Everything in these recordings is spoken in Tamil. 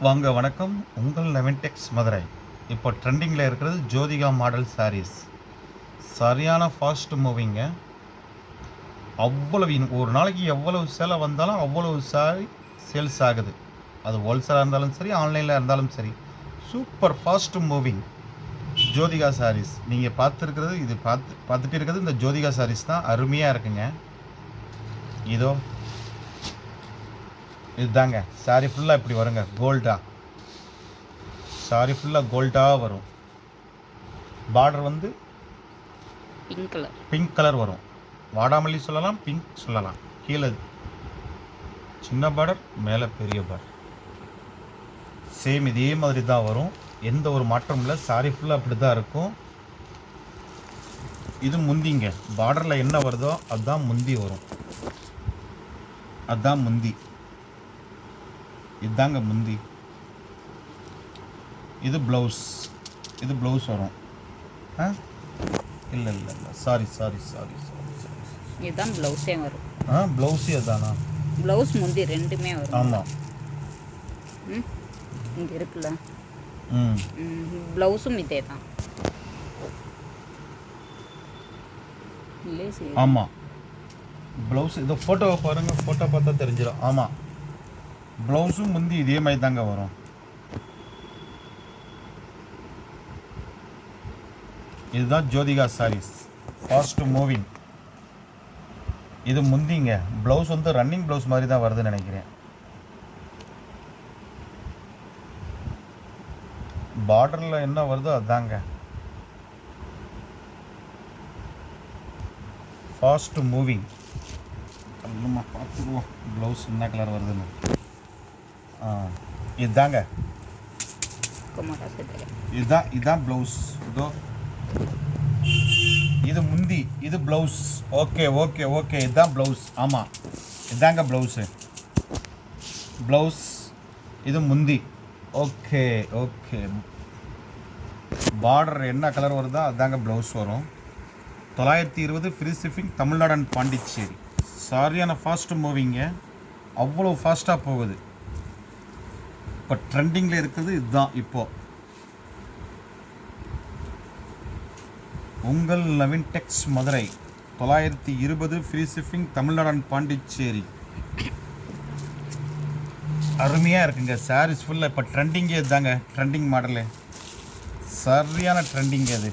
வாங்க வணக்கம். உங்கள் லெவன்டெக்ஸ் மதுரை. இப்போ ட்ரெண்டிங்கில் இருக்கிறது ஜோதிகா மாடல் சாரீஸ். சரியான ஃபாஸ்ட் மூவிங்க. அவ்வளவு ஒரு நாளைக்கு எவ்வளவு சேலை வந்தாலும் அவ்வளவு சாரி சேல்ஸ் ஆகுது. அது ஹோல்சேலாக இருந்தாலும் சரி, ஆன்லைனில் இருந்தாலும் சரி. Super fast moving Jyothika saris. நீங்கள் பார்த்துருக்கிறது இது பார்த்துட்டு இருக்கிறது இந்த ஜோதிகா சாரீஸ் தான். அருமையாக இருக்குங்க. இதோ இதுதாங்க சாரி ஃபுல்லாக இப்படி வருங்க. கோல்டாக சாரி ஃபுல்லாக கோல்டாக வரும். பார்டர் வந்து பிங்க் கலர் வரும். வாடாமல்லி சொல்லலாம், பிங்க் சொல்லலாம். கீழே சின்ன பார்டர், மேலே பெரிய பார்டர். சேம் இதே மாதிரி தான் வரும். எந்த ஒரு மாற்றமும் இல்லை. சாரி ஃபுல்லாக அப்படி தான் இருக்கும். இது முந்திங்க. பார்டரில் என்ன வருதோ அதுதான் முந்தி வரும். அதுதான் முந்தி. இதுதாங்க முந்தி. இது ப்ளவுஸ். இது ப்ளவுஸ் வரும். இல்லை இல்லை இல்லை சாரி இதுதான் ப்ளவுஸே வரும். ப்ளவுஸே அதுதானா? ப்ளவுஸ் முந்தி ரெண்டுமே வரும். ஆமாம். இங்கே இருக்குல்ல. ப்ளவுஸும் இதே தான். ஆமாம். ப்ளவுஸ் இந்த ஃபோட்டோவை பாருங்கள். ஃபோட்டோ பார்த்தா தெரிஞ்சிடும். ஆமாம், ப்ளவுஸும் முந்தி இதே மாதிரி தாங்க வரும். இதுதான் ஜோதிகா சாரீஸ். Fast moving. இது முந்திங்க. ப்ளவுஸ் வந்து ரன்னிங் ப்ளவுஸ் மாதிரி தான் வருதுன்னு நினைக்கிறேன். பார்டரில் என்ன வருதோ அதுதாங்க ஃபாஸ்ட் மூவிங். நம்ம பார்த்துக்குவோம் ப்ளவுஸ் என்ன கலர் வருதுன்னு. இதுதாங்க. இதுதான் ப்ளவுஸ். இதோ இது முந்தி, இது ப்ளவுஸ். ஓகே ஓகே ஓகே இதுதான் ப்ளவுஸ். ஆமாம், இதுதாங்க ப்ளவுஸ். இது முந்தி. Okay okay. பார்டர் என்ன கலர் வருதோ அதுதாங்க ப்ளவுஸ் வரும். 920 free shipping, Tamil Nadu and Pondicherry. சரியான ஃபாஸ்ட் மூவிங்க. அவ்வளோ ஃபாஸ்ட்டாக போகுது. இப்போ ட்ரெண்டிங்கில் இருக்குது இதுதான். இப்போது உங்கள் Eleventex Madurai 920 free shipping, Tamil Nadu and Pondicherry. அருமையாக இருக்குங்க. சாரீஸ் ஃபுல்லாக இப்போ ட்ரெண்டிங்கே இதுதாங்க. Trending model. சரியான ட்ரெண்டிங் அது.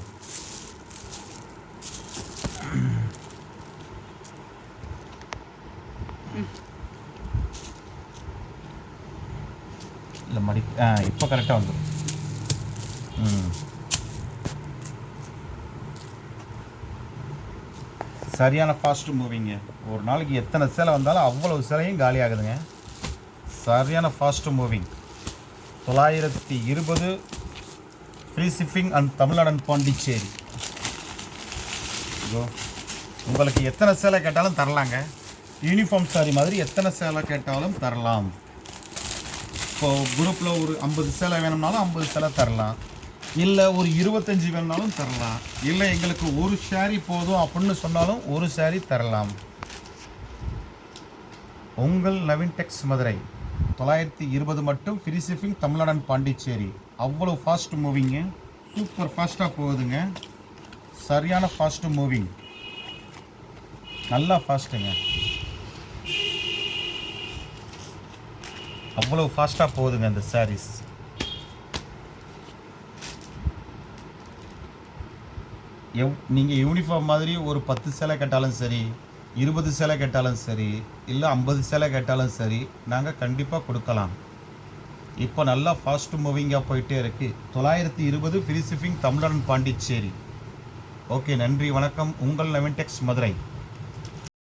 இல்லை மடி இப்போ கரெக்டாக வந்துடும். சரியான ஃபாஸ்ட் மூவிங்க. ஒரு நாளைக்கு எத்தனை சேலை வந்தாலும் அவ்வளவு சேலையும் காலி ஆகுதுங்க. சரியான fast moving. 920 free shipping and Tamil Nadu and Pondicherry. உங்களுக்கு எத்தனை சேலை கேட்டாலும் தரலாங்க. யூனிஃபார்ம் சாரி மாதிரி எத்தனை சேலை கேட்டாலும் தரலாம். இப்போது குரூப்பில் ஒரு 50 சேலை வேணும்னாலும் 50 சேலை தரலாம். இல்லை ஒரு 25 வேணும்னாலும் தரலாம். இல்லை எங்களுக்கு ஒரு சாரி போதும் அப்படின்னு சொன்னாலும் ஒரு சாரி தரலாம். உங்கள் லெவன்டெக்ஸ் மதுரை 920 மட்டும் free shipping, Tamil Nadu and Pondicherry. அவ்வளோ ஃபாஸ்ட் மூவிங்க. சூப்பர் ஃபாஸ்ட்டாக போகுதுங்க. சரியான ஃபாஸ்ட் மூவிங். நல்லா ஃபாஸ்ட்டுங்க. அவ்வளோ ஃபாஸ்ட்டாக போகுதுங்க இந்த சாரீஸ். நீங்கள் யூனிஃபார்ம் மாதிரி ஒரு 10 சேலை கேட்டாலும் சரி, 20 சேலை கேட்டாலும் சரி, இல்லை 50 சேலை கேட்டாலும் சரி, நாங்கள் கண்டிப்பாக கொடுக்கலாம். இப்போ நல்லா ஃபாஸ்ட் மூவிங்காக போயிட்டே இருக்குது. 920 free shipping, Tamil Nadu Pondicherry. Okay, நன்றி, வணக்கம். உங்கள் லெவன்டெக்ஸ் மதுரை.